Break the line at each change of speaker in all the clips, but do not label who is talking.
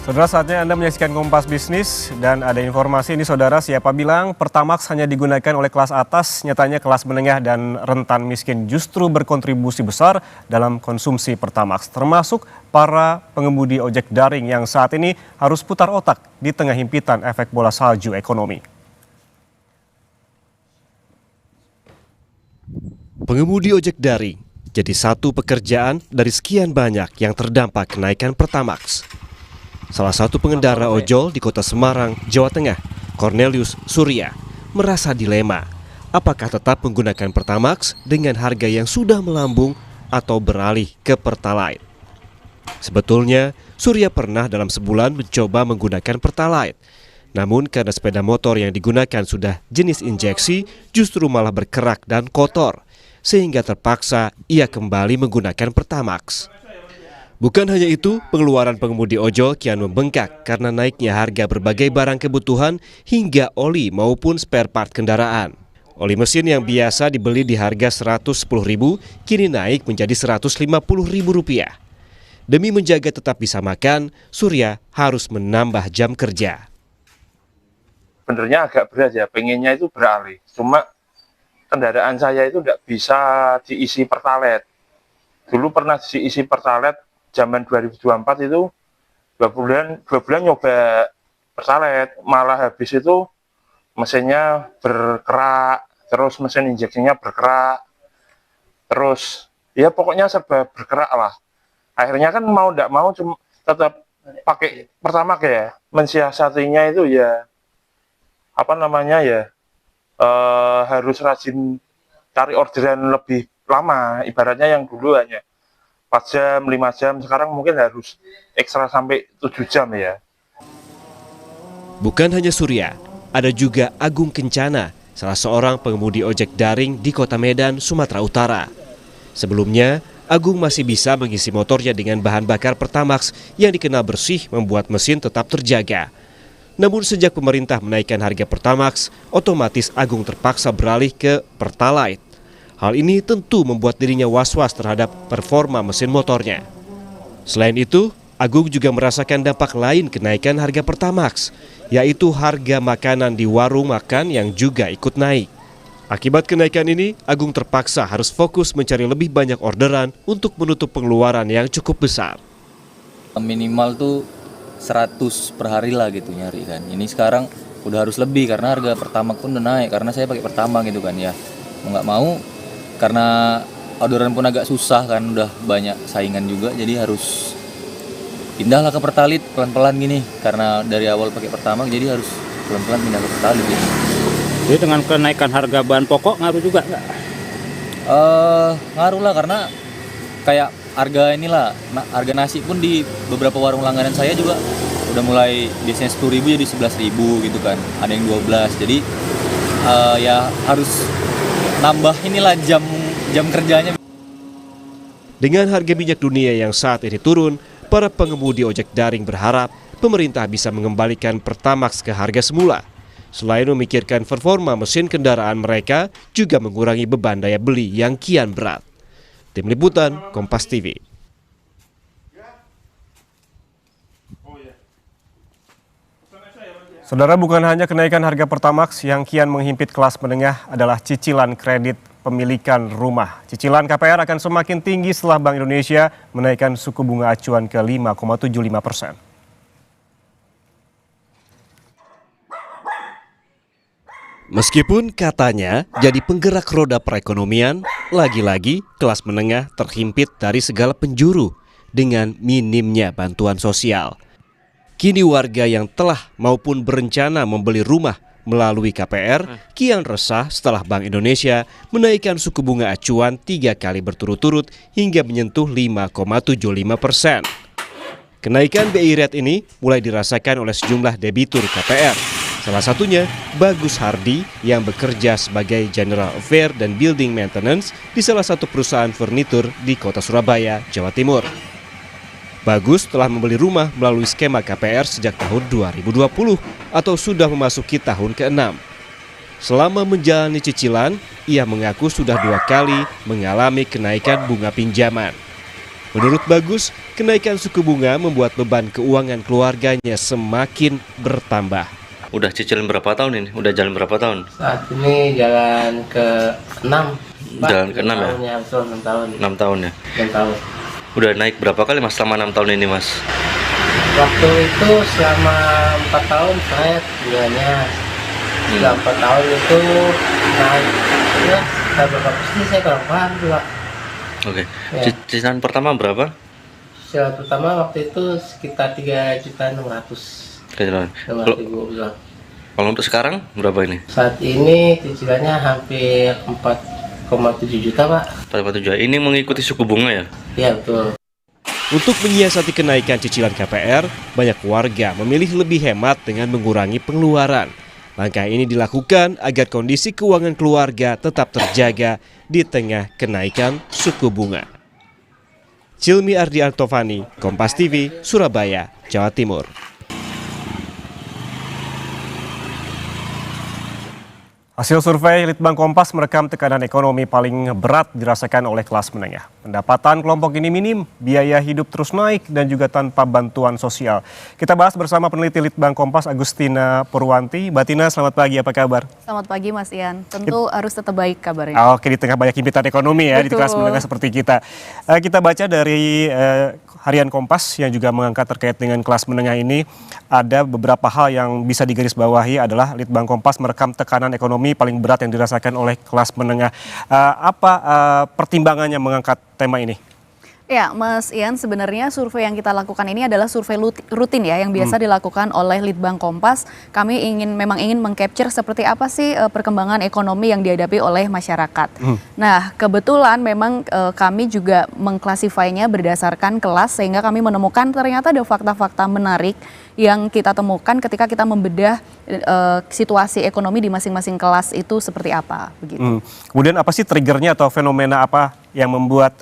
Saudara, saatnya Anda menyaksikan Kompas Bisnis dan ada informasi ini saudara, siapa bilang Pertamax hanya digunakan oleh kelas atas, nyatanya kelas menengah dan rentan miskin justru berkontribusi besar dalam konsumsi Pertamax, termasuk para pengemudi ojek daring yang saat ini harus putar otak di tengah himpitan efek bola salju ekonomi.
Pengemudi ojek daring jadi satu pekerjaan dari sekian banyak yang terdampak kenaikan Pertamax. Salah satu pengendara ojol di kota Semarang, Jawa Tengah, Cornelius Surya, merasa dilema. Apakah tetap menggunakan Pertamax dengan harga yang sudah melambung atau beralih ke Pertalite? Sebetulnya, Surya pernah dalam sebulan mencoba menggunakan Pertalite. Namun karena sepeda motor yang digunakan sudah jenis injeksi, justru malah berkerak dan kotor, sehingga terpaksa ia kembali menggunakan Pertamax. Bukan hanya itu, pengeluaran pengemudi ojol kian membengkak karena naiknya harga berbagai barang kebutuhan hingga oli maupun spare part kendaraan. Oli mesin yang biasa dibeli di harga Rp110.000 kini naik menjadi Rp150.000. Demi menjaga tetap bisa makan, Surya harus menambah jam kerja.
Sebenarnya agak berat ya, pengennya itu beralih. Cuma kendaraan saya itu tidak bisa diisi Pertalite. Dulu pernah diisi Pertalite. Zaman 2024 itu dua bulan nyoba Pertalite, malah habis itu mesinnya berkerak, terus mesin injeksinya berkerak, terus ya pokoknya serba berkerak lah. Akhirnya kan mau tidak mau cuma tetap pakai Pertamax ya. Mensiasatinya itu ya harus rajin cari orderan lebih lama. Ibaratnya yang dulu hanya 4 jam, 5 jam, sekarang mungkin harus ekstra sampai 7 jam ya.
Bukan hanya Surya, ada juga Agung Kencana, salah seorang pengemudi ojek daring di Kota Medan, Sumatera Utara. Sebelumnya, Agung masih bisa mengisi motornya dengan bahan bakar Pertamax yang dikenal bersih membuat mesin tetap terjaga. Namun sejak pemerintah menaikkan harga Pertamax, otomatis Agung terpaksa beralih ke Pertalite. Hal ini tentu membuat dirinya was-was terhadap performa mesin motornya. Selain itu, Agung juga merasakan dampak lain kenaikan harga Pertamax, yaitu harga makanan di warung makan yang juga ikut naik. Akibat kenaikan ini, Agung terpaksa harus fokus mencari lebih banyak orderan untuk menutup pengeluaran yang cukup besar.
Minimal tuh 100 per hari lah gitu nyari kan. Ini sekarang udah harus lebih karena harga Pertamax pun udah naik, karena saya pakai Pertamax gitu kan ya. Mau nggak mau, karena orderan pun agak susah kan, udah banyak saingan juga, jadi harus pindahlah ke Pertalite pelan-pelan gini. Karena dari awal pakai Pertamax, jadi harus pelan-pelan pindah ke Pertalite gitu.
Jadi dengan kenaikan harga bahan pokok ngaruh juga nggak?
Ngaruh lah, karena kayak harga nasi pun di beberapa warung langganan saya juga udah mulai biasanya 10.000 jadi 11.000 gitu kan, ada yang 12. Jadi ya harus nambah inilah jam kerjanya.
Dengan harga minyak dunia yang saat ini turun, para pengemudi ojek daring berharap pemerintah bisa mengembalikan Pertamax ke harga semula. Selain memikirkan performa mesin kendaraan mereka, juga mengurangi beban daya beli yang kian berat. Tim Liputan, Kompas TV.
Saudara, bukan hanya kenaikan harga Pertamax yang kian menghimpit kelas menengah adalah cicilan kredit pemilikan rumah. Cicilan KPR akan semakin tinggi setelah Bank Indonesia menaikkan suku bunga acuan ke 5,75%.
Meskipun katanya jadi penggerak roda perekonomian, lagi-lagi kelas menengah terhimpit dari segala penjuru dengan minimnya bantuan sosial. Kini warga yang telah maupun berencana membeli rumah melalui KPR kian resah setelah Bank Indonesia menaikkan suku bunga acuan 3 kali berturut-turut hingga menyentuh 5,75%. Kenaikan BI rate ini mulai dirasakan oleh sejumlah debitur KPR. Salah satunya Bagus Hardi yang bekerja sebagai General Affair dan Building Maintenance di salah satu perusahaan furnitur di Kota Surabaya, Jawa Timur. Bagus telah membeli rumah melalui skema KPR sejak tahun 2020 atau sudah memasuki tahun ke-6. Selama menjalani cicilan, ia mengaku sudah 2 kali mengalami kenaikan bunga pinjaman. Menurut Bagus, kenaikan suku bunga membuat beban keuangan keluarganya semakin bertambah.
Udah cicilan berapa tahun ini? Udah jalan berapa tahun?
Saat ini jalan ke-6.
Jalan ke-6 ya?
Tahunnya, betul, 6 tahun.
6 tahun ya?
6 tahun.
Udah naik berapa kali Mas selama 6 tahun ini Mas?
Waktu itu selama 4 tahun saya bunganya. Selama 4 tahun itu naik. Ya, saya berapa persen saya kurang paham juga.
Oke.
Ya.
Cicilan pertama berapa?
Cicilan pertama waktu itu sekitar 3.600.000.
Cicilan.
Kalau
Kalau untuk sekarang berapa ini?
saat ini cicilannya hampir 4,7 juta, Pak.
47. Ini mengikuti suku bunga ya?
Iya, betul.
Untuk menyiasati kenaikan cicilan KPR, banyak warga memilih lebih hemat dengan mengurangi pengeluaran. Langkah ini dilakukan agar kondisi keuangan keluarga tetap terjaga di tengah kenaikan suku bunga. Cilmi Ardiantovani, Kompas TV, Surabaya, Jawa Timur.
Hasil survei Litbang Kompas merekam tekanan ekonomi paling berat dirasakan oleh kelas menengah. Pendapatan kelompok ini minim, biaya hidup terus naik, dan juga tanpa bantuan sosial. Kita bahas bersama peneliti Litbang Kompas, Agustina Purwanti. Batina, selamat pagi, apa kabar?
Selamat pagi Mas Ian, tentu harus tetap baik kabarnya.
Oke, di tengah banyak himpitan ekonomi ya di kelas menengah seperti kita. Kita baca dari Harian Kompas yang juga mengangkat terkait dengan kelas menengah ini. Ada beberapa hal yang bisa digarisbawahi adalah Litbang Kompas merekam tekanan ekonomi paling berat yang dirasakan oleh kelas menengah. Apa pertimbangannya mengangkat tema ini?
Ya, Mas Ian, sebenarnya survei yang kita lakukan ini adalah survei rutin ya, yang biasa dilakukan oleh Litbang Kompas. Kami memang ingin mengcapture seperti apa sih perkembangan ekonomi yang dihadapi oleh masyarakat. Nah, kebetulan memang kami juga mengklasifikasinya berdasarkan kelas, sehingga kami menemukan ternyata ada fakta-fakta menarik yang kita temukan ketika kita membedah situasi ekonomi di masing-masing kelas itu seperti apa, begitu.
Kemudian apa sih triggernya atau fenomena apa yang membuat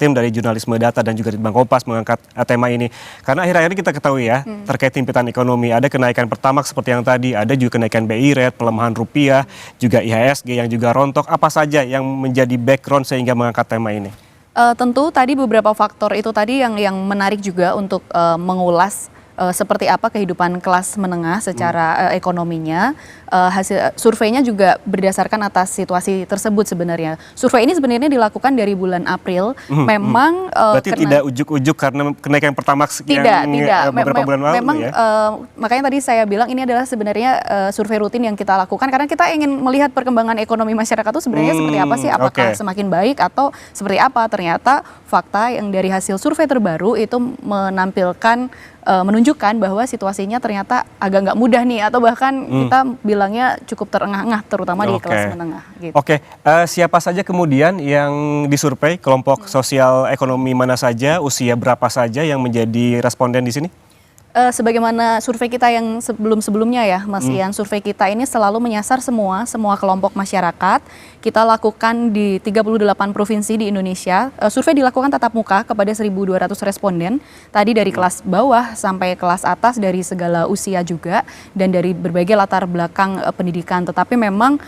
tim dari jurnalisme data dan juga Litbang Kompas mengangkat tema ini? Karena akhir-akhir ini kita ketahui ya, terkait himpitan ekonomi, ada kenaikan Pertamax seperti yang tadi, ada juga kenaikan BI Rate, pelemahan rupiah, juga IHSG yang juga rontok. Apa saja yang menjadi background sehingga mengangkat tema ini?
Tentu tadi beberapa faktor itu tadi yang menarik juga untuk mengulas seperti apa kehidupan kelas menengah secara ekonominya. Hasil surveinya juga berdasarkan atas situasi tersebut sebenarnya. Survei ini sebenarnya dilakukan dari bulan April. Memang
berarti tidak ujuk-ujuk karena kenaikan Pertamax yang beberapa bulan lalu
memang,
ya?
Makanya tadi saya bilang ini adalah sebenarnya survei rutin yang kita lakukan karena kita ingin melihat perkembangan ekonomi masyarakat itu sebenarnya seperti apa sih, apakah semakin baik atau seperti apa. Ternyata fakta yang dari hasil survei terbaru itu menunjukkan bahwa situasinya ternyata agak nggak mudah nih, atau bahkan kita bilangnya cukup terengah-engah, terutama di kelas menengah. Gitu.
Siapa saja kemudian yang disurvei, kelompok sosial ekonomi mana saja, usia berapa saja yang menjadi responden di sini?
Sebagaimana survei kita yang sebelum-sebelumnya ya Mas Ian, survei kita ini selalu menyasar semua kelompok masyarakat. Kita lakukan di 38 provinsi di Indonesia. Survei dilakukan tatap muka kepada 1.200 responden. Tadi dari kelas bawah sampai kelas atas, dari segala usia juga, dan dari berbagai latar belakang pendidikan. Tetapi memang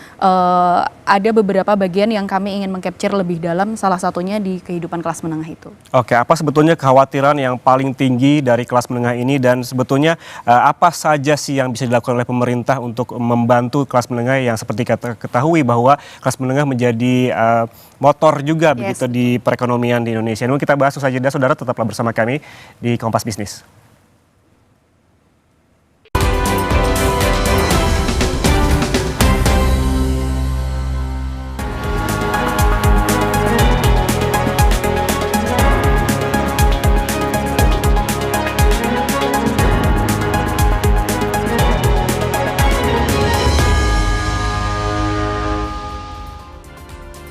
ada beberapa bagian yang kami ingin mengcapture lebih dalam, salah satunya di kehidupan kelas menengah itu.
Apa sebetulnya kekhawatiran yang paling tinggi dari kelas menengah ini, dan sebetulnya apa saja sih yang bisa dilakukan oleh pemerintah untuk membantu kelas menengah yang seperti kita ketahui bahwa kelas menengah menjadi motor juga begitu di perekonomian di Indonesia. Ini kita bahas usai jeda, saudara, tetaplah bersama kami di Kompas Bisnis.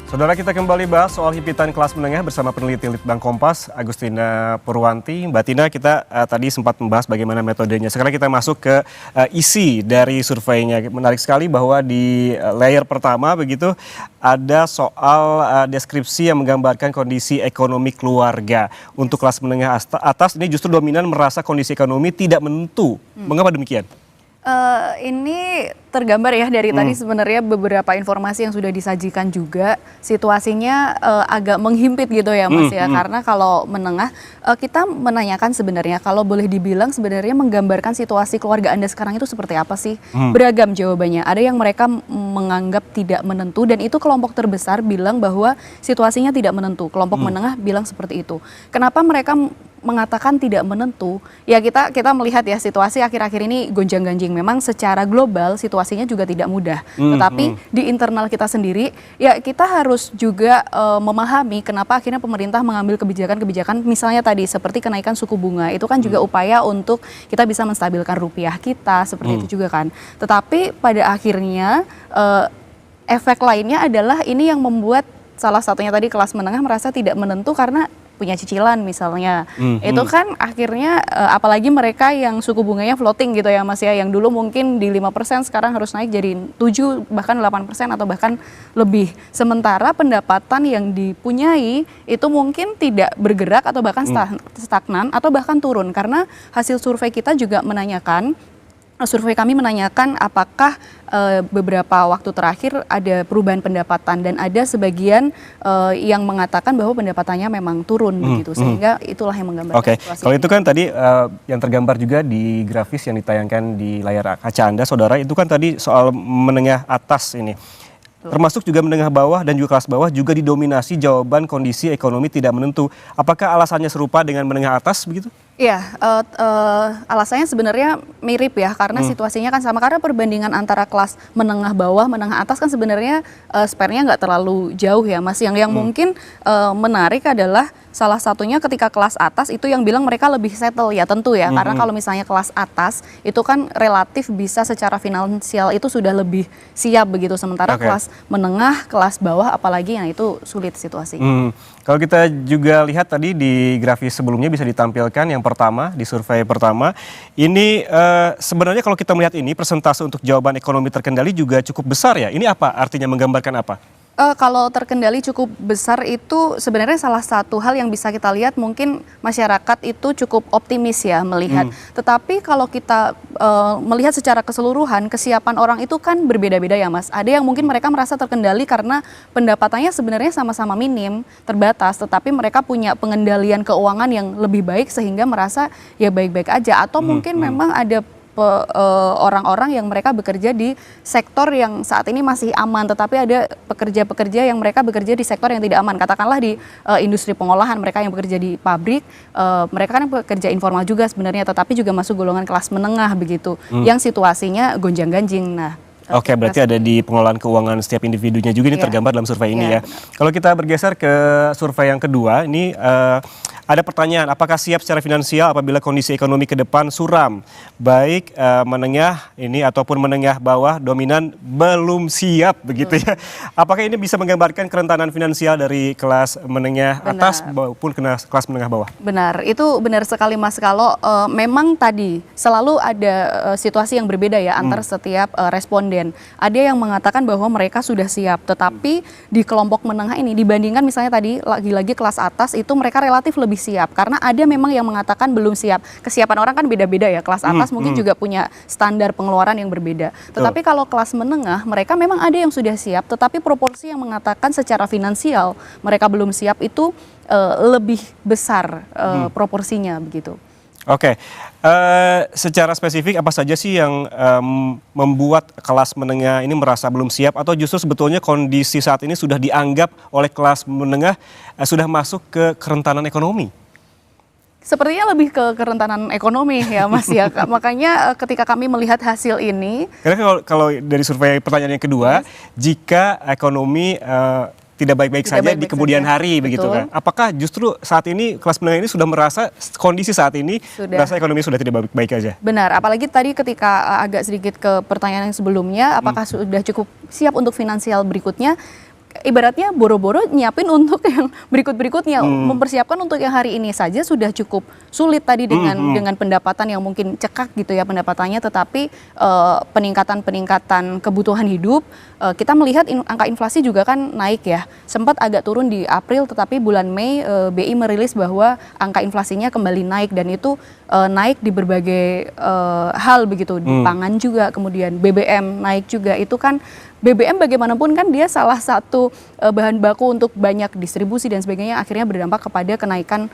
Saudara, kita kembali bahas soal himpitan kelas menengah bersama peneliti Litbang Kompas, Agustina Purwanti. Mbak Tina, kita tadi sempat membahas bagaimana metodenya. Sekarang kita masuk ke isi dari surveinya. Menarik sekali bahwa di layer pertama begitu ada soal deskripsi yang menggambarkan kondisi ekonomi keluarga. Untuk kelas menengah atas ini justru dominan merasa kondisi ekonomi tidak menentu. Mengapa demikian?
Ini tergambar ya dari tadi sebenarnya beberapa informasi yang sudah disajikan juga situasinya agak menghimpit gitu ya Mas ya, karena kalau menengah kita menanyakan sebenarnya kalau boleh dibilang sebenarnya menggambarkan situasi keluarga Anda sekarang itu seperti apa sih? Beragam jawabannya. Ada yang mereka menganggap tidak menentu dan itu kelompok terbesar bilang bahwa situasinya tidak menentu. Kelompok menengah bilang seperti itu. Kenapa mereka mengatakan tidak menentu? Ya kita melihat ya situasi akhir-akhir ini gonjang-ganjing. Memang secara global situasinya juga tidak mudah. Tetapi di internal kita sendiri ya kita harus juga memahami kenapa akhirnya pemerintah mengambil kebijakan-kebijakan misalnya tadi seperti kenaikan suku bunga. Itu kan juga upaya untuk kita bisa menstabilkan rupiah kita seperti itu juga kan. Tetapi pada akhirnya efek lainnya adalah ini yang membuat salah satunya tadi kelas menengah merasa tidak menentu karena punya cicilan misalnya. Itu kan akhirnya apalagi mereka yang suku bunganya floating gitu ya Mas ya, yang dulu mungkin di 5% sekarang harus naik jadi 7 bahkan 8% atau bahkan lebih. Sementara pendapatan yang dipunyai itu mungkin tidak bergerak atau bahkan stagnan atau bahkan turun karena hasil survei kita juga menanyakan survei kami menanyakan apakah beberapa waktu terakhir ada perubahan pendapatan dan ada sebagian yang mengatakan bahwa pendapatannya memang turun begitu sehingga itulah yang menggambarkan situasi.
Kalau itu kan tadi yang tergambar juga di grafis yang ditayangkan di layar kaca Anda saudara, itu kan tadi soal menengah atas ini. Termasuk juga menengah bawah dan juga kelas bawah juga didominasi jawaban kondisi ekonomi tidak menentu. Apakah alasannya serupa dengan menengah atas begitu?
Iya, alasannya sebenarnya mirip ya karena situasinya kan sama karena perbandingan antara kelas menengah bawah, menengah atas kan sebenarnya spernya nggak terlalu jauh ya Mas. Yang mungkin menarik adalah salah satunya ketika kelas atas itu yang bilang mereka lebih settle ya tentu ya karena kalau misalnya kelas atas itu kan relatif bisa secara finansial itu sudah lebih siap begitu sementara kelas menengah, kelas bawah apalagi yang itu sulit situasi.
Kalau kita juga lihat tadi di grafis sebelumnya bisa ditampilkan yang pertama di survei pertama ini sebenarnya kalau kita melihat ini persentase untuk jawaban ekonomi terkendali juga cukup besar ya. Ini apa artinya, menggambarkan apa?
Kalau terkendali cukup besar itu sebenarnya salah satu hal yang bisa kita lihat mungkin masyarakat itu cukup optimis ya melihat. Tetapi kalau kita melihat secara keseluruhan kesiapan orang itu kan berbeda-beda ya Mas. Ada yang mungkin mereka merasa terkendali karena pendapatannya sebenarnya sama-sama minim, terbatas, tetapi mereka punya pengendalian keuangan yang lebih baik sehingga merasa ya baik-baik aja. Atau mungkin memang ada orang-orang yang mereka bekerja di sektor yang saat ini masih aman, tetapi ada pekerja-pekerja yang mereka bekerja di sektor yang tidak aman. Katakanlah di industri pengolahan, mereka yang bekerja di pabrik, mereka kan pekerja informal juga sebenarnya, tetapi juga masuk golongan kelas menengah begitu, yang situasinya gonjang-ganjing. Nah,
Oke, berarti ada di pengolahan keuangan setiap individunya juga ini tergambar dalam survei ini ya. Kalau kita bergeser ke survei yang kedua, ini ada pertanyaan, apakah siap secara finansial apabila kondisi ekonomi ke depan suram? Baik menengah ini ataupun menengah bawah dominan belum siap begitu ya. Apakah ini bisa menggambarkan kerentanan finansial dari kelas menengah atas maupun kelas menengah bawah?
Benar, itu benar sekali Mas. Kalau memang tadi selalu ada situasi yang berbeda ya antar setiap responden. Ada yang mengatakan bahwa mereka sudah siap, tetapi di kelompok menengah ini dibandingkan misalnya tadi lagi-lagi kelas atas itu mereka relatif lebih siap karena ada memang yang mengatakan belum siap. Kesiapan orang kan beda-beda ya. Kelas atas mungkin juga punya standar pengeluaran yang berbeda. Tetapi kalau kelas menengah mereka memang ada yang sudah siap, tetapi proporsi yang mengatakan secara finansial mereka belum siap itu lebih besar proporsinya begitu.
Oke, secara spesifik apa saja sih yang membuat kelas menengah ini merasa belum siap atau justru sebetulnya kondisi saat ini sudah dianggap oleh kelas menengah sudah masuk ke kerentanan ekonomi?
Sepertinya lebih ke kerentanan ekonomi ya Mas ya. Makanya ketika kami melihat hasil ini.
Karena kalau dari survei pertanyaan yang kedua, jika ekonomi tidak baik-baik saja di kemudian hari begitu kan. Apakah justru saat ini kelas menengah ini sudah merasa kondisi saat ini merasa ekonomi sudah tidak baik-baik aja?
Benar, apalagi tadi ketika agak sedikit ke pertanyaan yang sebelumnya, apakah sudah cukup siap untuk finansial berikutnya? ibaratnya boro-boro nyiapin untuk yang berikut-berikutnya, mempersiapkan untuk yang hari ini saja sudah cukup sulit tadi dengan pendapatan yang mungkin cekak gitu ya pendapatannya, tetapi peningkatan kebutuhan hidup, kita melihat angka inflasi juga kan naik ya, sempat agak turun di April, tetapi bulan Mei BI merilis bahwa angka inflasinya kembali naik, dan itu naik di berbagai hal begitu, di pangan juga, kemudian BBM naik juga. Itu kan BBM bagaimanapun kan dia salah satu bahan baku untuk banyak distribusi dan sebagainya, akhirnya berdampak kepada kenaikan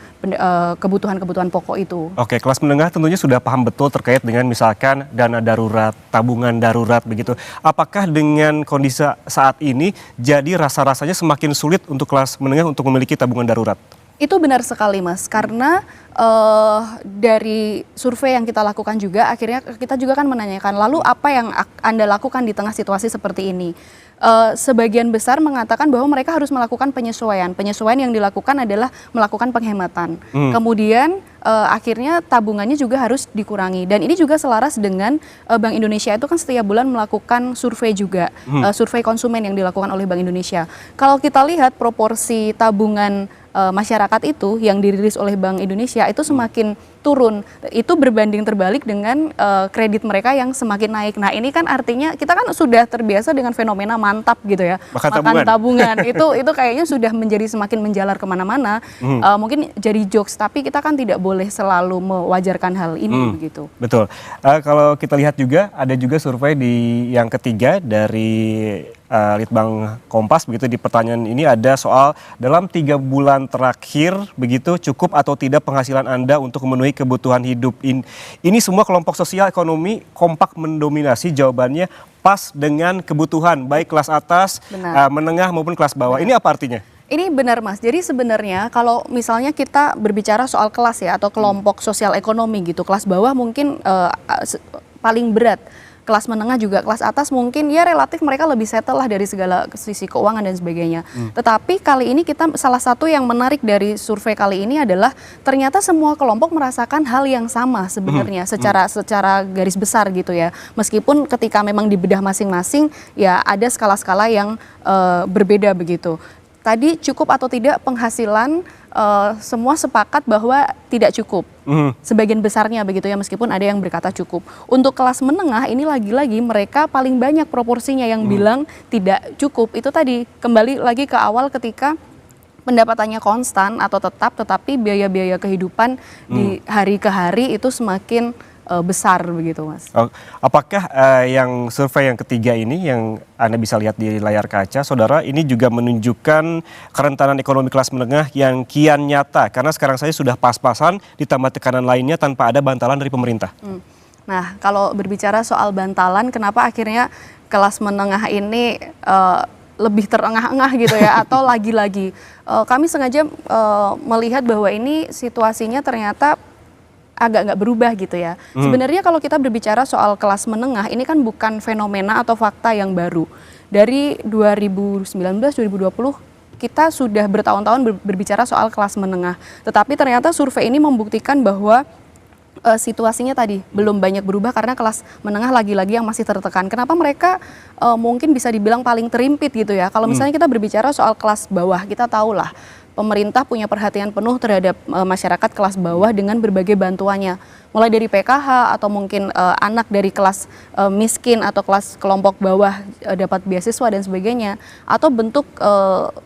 kebutuhan-kebutuhan pokok itu.
Oke, kelas menengah tentunya sudah paham betul terkait dengan misalkan dana darurat, tabungan darurat begitu. Apakah dengan kondisi saat ini jadi rasa-rasanya semakin sulit untuk kelas menengah untuk memiliki tabungan darurat?
Itu benar sekali Mas, karena dari survei yang kita lakukan juga, akhirnya kita juga kan menanyakan, lalu apa yang Anda lakukan di tengah situasi seperti ini? Sebagian besar mengatakan bahwa mereka harus melakukan penyesuaian. Penyesuaian yang dilakukan adalah melakukan penghematan. Kemudian akhirnya tabungannya juga harus dikurangi. Dan ini juga selaras dengan Bank Indonesia itu kan setiap bulan melakukan survei juga, survei konsumen yang dilakukan oleh Bank Indonesia. Kalau kita lihat proporsi tabungan masyarakat itu yang dirilis oleh Bank Indonesia itu semakin turun, itu berbanding terbalik dengan kredit mereka yang semakin naik. Nah ini kan artinya kita kan sudah terbiasa dengan fenomena mantap gitu ya, makan tabungan itu kayaknya sudah menjadi semakin menjalar kemana-mana. Mungkin jadi jokes, tapi kita kan tidak boleh selalu mewajarkan hal ini begitu.
Betul. Kalau kita lihat juga ada juga survei di yang ketiga dari Litbang Kompas begitu, di pertanyaan ini ada soal dalam 3 bulan terakhir begitu cukup atau tidak penghasilan Anda untuk memenuhi kebutuhan hidup. Ini semua kelompok sosial ekonomi kompak mendominasi jawabannya pas dengan kebutuhan baik kelas atas, menengah maupun kelas bawah. Ini apa artinya?
Ini benar Mas, jadi sebenarnya kalau misalnya kita berbicara soal kelas ya atau kelompok sosial ekonomi gitu, kelas bawah mungkin paling berat. Kelas menengah juga, kelas atas mungkin ya relatif mereka lebih settle lah dari segala sisi keuangan dan sebagainya. Tetapi kali ini kita salah satu yang menarik dari survei kali ini adalah ternyata semua kelompok merasakan hal yang sama sebenarnya secara garis besar gitu ya. Meskipun ketika memang dibedah masing-masing ya ada skala-skala yang berbeda begitu. Tadi cukup atau tidak penghasilan, semua sepakat bahwa tidak cukup. Sebagian besarnya begitu ya, meskipun ada yang berkata cukup. Untuk kelas menengah ini lagi-lagi mereka paling banyak proporsinya yang bilang tidak cukup. Itu tadi kembali lagi ke awal ketika pendapatannya konstan atau tetap, tetapi biaya-biaya kehidupan di hari ke hari itu semakin besar begitu Mas.
Apakah yang survei yang ketiga ini yang Anda bisa lihat di layar kaca, saudara, ini juga menunjukkan kerentanan ekonomi kelas menengah yang kian nyata karena sekarang saya sudah pas-pasan ditambah tekanan lainnya tanpa ada bantalan dari pemerintah.
Nah kalau berbicara soal bantalan, kenapa akhirnya kelas menengah ini lebih terengah-engah gitu ya, atau lagi-lagi kami sengaja melihat bahwa ini situasinya ternyata agak nggak berubah gitu ya. Sebenarnya kalau kita berbicara soal kelas menengah, ini kan bukan fenomena atau fakta yang baru. Dari 2019-2020 kita sudah bertahun-tahun berbicara soal kelas menengah. Tetapi ternyata survei ini membuktikan bahwa situasinya tadi belum banyak berubah karena kelas menengah lagi-lagi yang masih tertekan. Kenapa mereka mungkin bisa dibilang paling terimpit gitu ya. Kalau misalnya kita berbicara soal kelas bawah, kita tahulah pemerintah punya perhatian penuh terhadap masyarakat kelas bawah dengan berbagai bantuannya. Mulai dari PKH atau mungkin anak dari kelas miskin atau kelas kelompok bawah dapat beasiswa dan sebagainya. Atau bentuk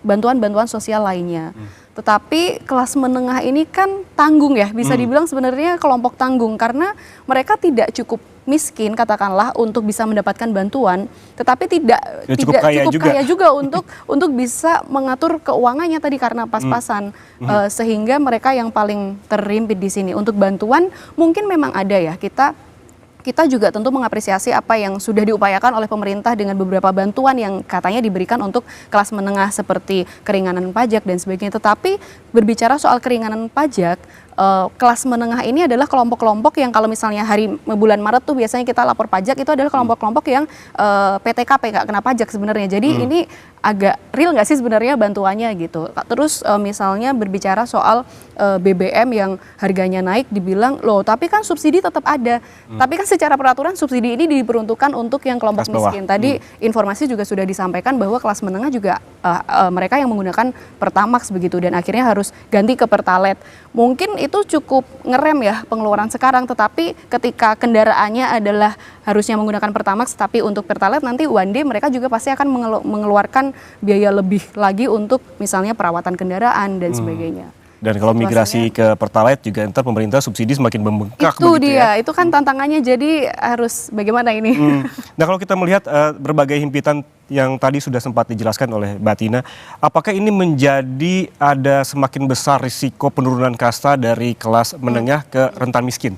bantuan-bantuan sosial lainnya. Tetapi kelas menengah ini kan tanggung ya, bisa dibilang sebenarnya kelompok tanggung karena mereka tidak cukup miskin katakanlah untuk bisa mendapatkan bantuan, tetapi tidak cukup kaya juga untuk bisa mengatur keuangannya tadi karena pas-pasan, sehingga mereka yang paling terimpit di sini. Untuk bantuan mungkin memang ada ya, kita juga tentu mengapresiasi apa yang sudah diupayakan oleh pemerintah dengan beberapa bantuan yang katanya diberikan untuk kelas menengah seperti keringanan pajak dan sebagainya. Tetapi berbicara soal keringanan pajak, kelas menengah ini adalah kelompok-kelompok yang kalau misalnya bulan Maret tuh biasanya kita lapor pajak, itu adalah kelompok-kelompok yang PTKP, nggak kena pajak sebenarnya. Jadi ini agak real nggak sih sebenarnya bantuannya gitu. Terus misalnya berbicara soal BBM yang harganya naik, dibilang loh tapi kan subsidi tetap ada. Tapi kan secara peraturan subsidi ini diperuntukkan untuk yang kelompok miskin. Tadi informasi juga sudah disampaikan bahwa kelas menengah juga mereka yang menggunakan Pertamax begitu, dan akhirnya harus ganti ke Pertalite. Mungkin itu cukup ngerem ya pengeluaran sekarang, tetapi ketika kendaraannya adalah harusnya menggunakan Pertamax tapi untuk Pertalite, nanti one day mereka juga pasti akan mengeluarkan biaya lebih lagi untuk misalnya perawatan kendaraan dan sebagainya.
Dan kalau migrasi ke Pertalite juga ntar pemerintah subsidi semakin membengkak
Itu
begitu
dia,
ya.
itu kan tantangannya, jadi harus bagaimana ini?
Nah kalau kita melihat berbagai himpitan yang tadi sudah sempat dijelaskan oleh Mbak Tina, apakah ini menjadi ada semakin besar risiko penurunan kasta dari kelas menengah ke rentan miskin?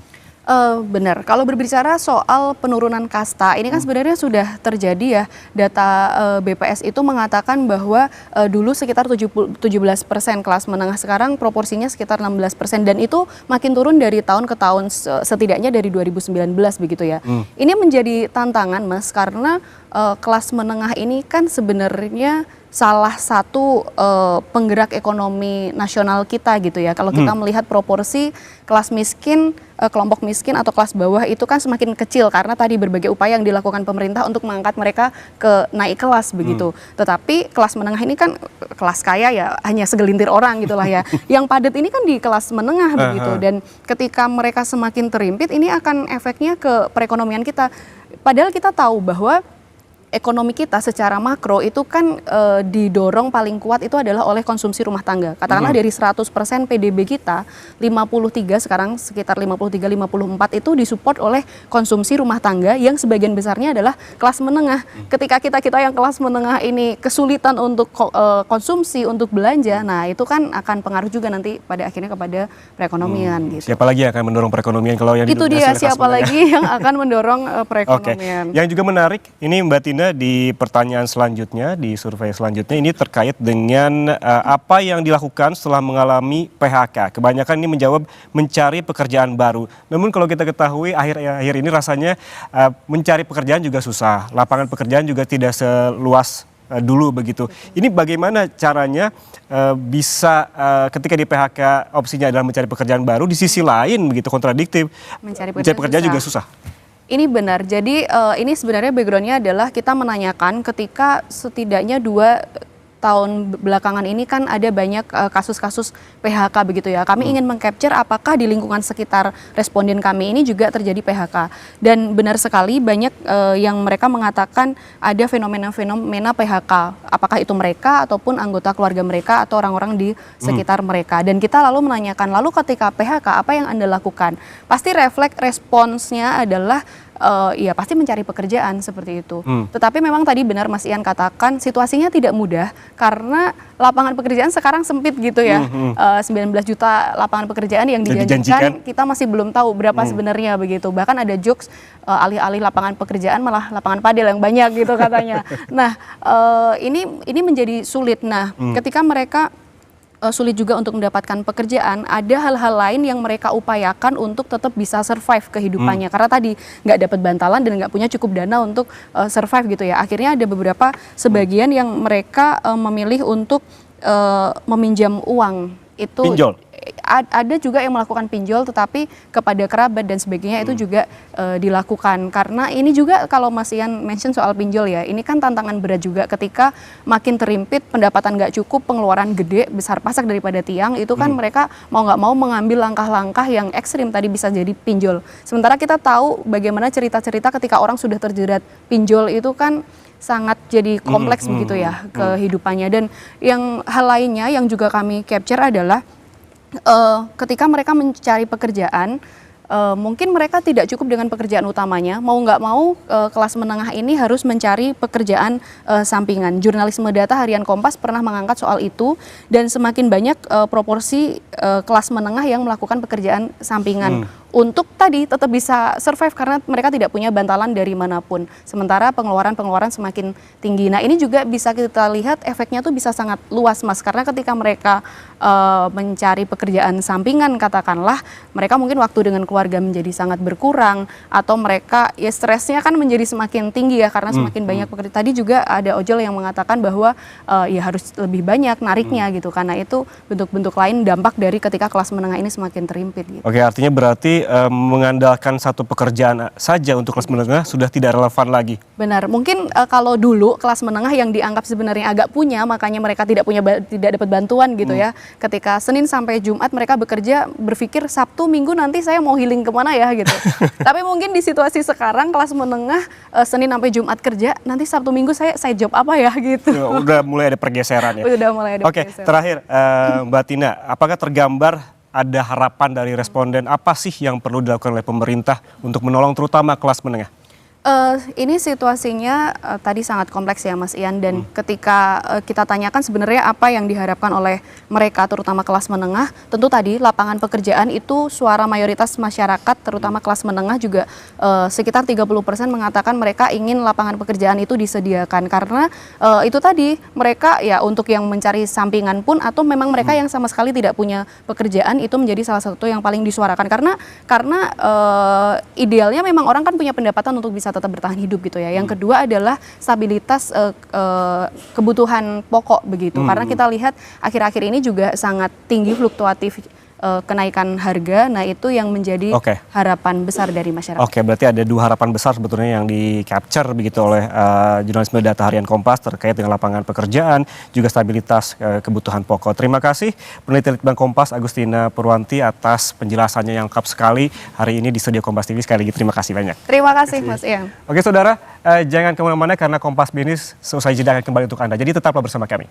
Benar, kalau berbicara soal penurunan kasta, ini kan sebenarnya sudah terjadi ya. Data BPS itu mengatakan bahwa dulu sekitar 17% kelas menengah, sekarang proporsinya sekitar 16%, dan itu makin turun dari tahun ke tahun, setidaknya dari 2019 begitu ya. Ini menjadi tantangan Mas, karena kelas menengah ini kan sebenarnya salah satu penggerak ekonomi nasional kita gitu ya. Kalau kita melihat proporsi kelas miskin, kelompok miskin atau kelas bawah itu kan semakin kecil karena tadi berbagai upaya yang dilakukan pemerintah untuk mengangkat mereka ke naik kelas begitu. Tetapi kelas menengah ini kan kelas kaya ya hanya segelintir orang gitulah ya. Yang padat ini kan di kelas menengah begitu, dan ketika mereka semakin terimpit ini akan efeknya ke perekonomian kita. Padahal kita tahu bahwa ekonomi kita secara makro itu kan didorong paling kuat itu adalah oleh konsumsi rumah tangga. Katakanlah dari 100% PDB kita, 53 sekarang sekitar 53-54 itu disupport oleh konsumsi rumah tangga yang sebagian besarnya adalah kelas menengah. Ketika kita yang kelas menengah ini kesulitan untuk konsumsi, untuk belanja, nah itu kan akan pengaruh juga nanti pada akhirnya kepada perekonomian gitu.
Siapa lagi yang akan mendorong perekonomian kalau yang
Itu dia, siapa lagi yang akan mendorong perekonomian.
Yang juga menarik, ini Mbak Tina di pertanyaan selanjutnya, di survei selanjutnya ini terkait dengan apa yang dilakukan setelah mengalami PHK. Kebanyakan ini menjawab mencari pekerjaan baru. Namun kalau kita ketahui akhir ini rasanya mencari pekerjaan juga susah. Lapangan pekerjaan juga tidak seluas dulu begitu. Ini bagaimana caranya bisa ketika di PHK opsinya adalah mencari pekerjaan baru, di sisi lain begitu kontradiktif. Mencari pekerjaan juga susah.
Ini benar, jadi ini sebenarnya backgroundnya adalah kita menanyakan ketika setidaknya 2 tahun belakangan ini kan ada banyak kasus-kasus PHK begitu ya. Kami ingin meng-capture apakah di lingkungan sekitar responden kami ini juga terjadi PHK. Dan benar sekali banyak yang mereka mengatakan ada fenomena-fenomena PHK. Apakah itu mereka ataupun anggota keluarga mereka atau orang-orang di sekitar mereka. Dan kita lalu menanyakan, lalu ketika PHK apa yang Anda lakukan? Pasti refleks responsnya adalah ya pasti mencari pekerjaan seperti itu. Tetapi memang tadi benar Mas Ian katakan situasinya tidak mudah karena lapangan pekerjaan sekarang sempit gitu ya. 19 juta lapangan pekerjaan yang dijanjikan kita masih belum tahu berapa sebenarnya begitu. Bahkan ada jokes alih-alih lapangan pekerjaan malah lapangan padel yang banyak gitu katanya. Nah, ini menjadi sulit. Nah, ketika mereka sulit juga untuk mendapatkan pekerjaan, ada hal-hal lain yang mereka upayakan untuk tetap bisa survive kehidupannya. Karena tadi nggak dapat bantalan dan nggak punya cukup dana untuk survive gitu ya. Akhirnya ada beberapa sebagian yang mereka memilih untuk meminjam uang. Itu
pinjol?
Ada juga yang melakukan pinjol tetapi kepada kerabat dan sebagainya itu juga dilakukan. Karena ini juga kalau Mas Ian mention soal pinjol ya, ini kan tantangan berat juga ketika makin terimpit, pendapatan nggak cukup, pengeluaran gede, besar pasak daripada tiang, itu kan mereka mau nggak mau mengambil langkah-langkah yang ekstrim, tadi bisa jadi pinjol. Sementara kita tahu bagaimana cerita-cerita ketika orang sudah terjerat pinjol itu kan sangat jadi kompleks begitu ya kehidupannya. Dan yang hal lainnya yang juga kami capture adalah ketika mereka mencari pekerjaan, mungkin mereka tidak cukup dengan pekerjaan utamanya, mau nggak mau kelas menengah ini harus mencari pekerjaan sampingan. Jurnalisme Data Harian Kompas pernah mengangkat soal itu, dan semakin banyak proporsi kelas menengah yang melakukan pekerjaan sampingan. untuk tadi tetap bisa survive karena mereka tidak punya bantalan dari manapun. Sementara pengeluaran semakin tinggi. Nah, ini juga bisa kita lihat efeknya tuh bisa sangat luas, Mas, karena ketika mereka mencari pekerjaan sampingan katakanlah, mereka mungkin waktu dengan keluarga menjadi sangat berkurang atau mereka ya stresnya kan menjadi semakin tinggi ya karena semakin banyak pekerjaan. Tadi juga ada ojol yang mengatakan bahwa ya harus lebih banyak nariknya gitu karena itu bentuk-bentuk lain dampak dari ketika kelas menengah ini semakin terimpit gitu.
Oke, artinya berarti mengandalkan satu pekerjaan saja untuk kelas menengah sudah tidak relevan lagi.
Benar, mungkin kalau dulu kelas menengah yang dianggap sebenarnya agak punya, makanya mereka tidak dapat bantuan gitu ya. Ketika Senin sampai Jumat mereka bekerja, berpikir Sabtu Minggu nanti saya mau healing kemana ya gitu. Tapi mungkin di situasi sekarang kelas menengah Senin sampai Jumat kerja, nanti Sabtu Minggu saya job apa ya gitu.
Udah mulai ada pergeseran ya.
Udah mulai ada
Oke,
pergeseran.
terakhir Mbak Tina, apakah tergambar ada harapan dari responden apa sih yang perlu dilakukan oleh pemerintah untuk menolong terutama kelas menengah?
Ini situasinya tadi sangat kompleks ya Mas Ian dan ketika kita tanyakan sebenarnya apa yang diharapkan oleh mereka terutama kelas menengah, tentu tadi lapangan pekerjaan itu suara mayoritas masyarakat terutama kelas menengah juga sekitar 30% mengatakan mereka ingin lapangan pekerjaan itu disediakan karena itu tadi mereka ya untuk yang mencari sampingan pun atau memang mereka yang sama sekali tidak punya pekerjaan itu menjadi salah satu yang paling disuarakan karena idealnya memang orang kan punya pendapatan untuk bisa tetap bertahan hidup gitu ya. Yang kedua adalah stabilitas kebutuhan pokok begitu. Karena kita lihat akhir-akhir ini juga sangat tinggi fluktuatif kenaikan harga. Nah, itu yang menjadi harapan besar dari masyarakat.
Oke, berarti ada dua harapan besar sebetulnya yang di-capture begitu oleh jurnalisme data harian Kompas terkait dengan lapangan pekerjaan, juga stabilitas kebutuhan pokok. Terima kasih peneliti Litbang Kompas Agustina Purwanti atas penjelasannya yang lengkap sekali hari ini di studio Kompas TV. Sekali lagi terima kasih banyak.
Terima kasih Mas Ian.
Oke saudara, jangan kemana-mana karena Kompas Bisnis selesai jeda akan kembali untuk Anda. Jadi tetaplah bersama kami.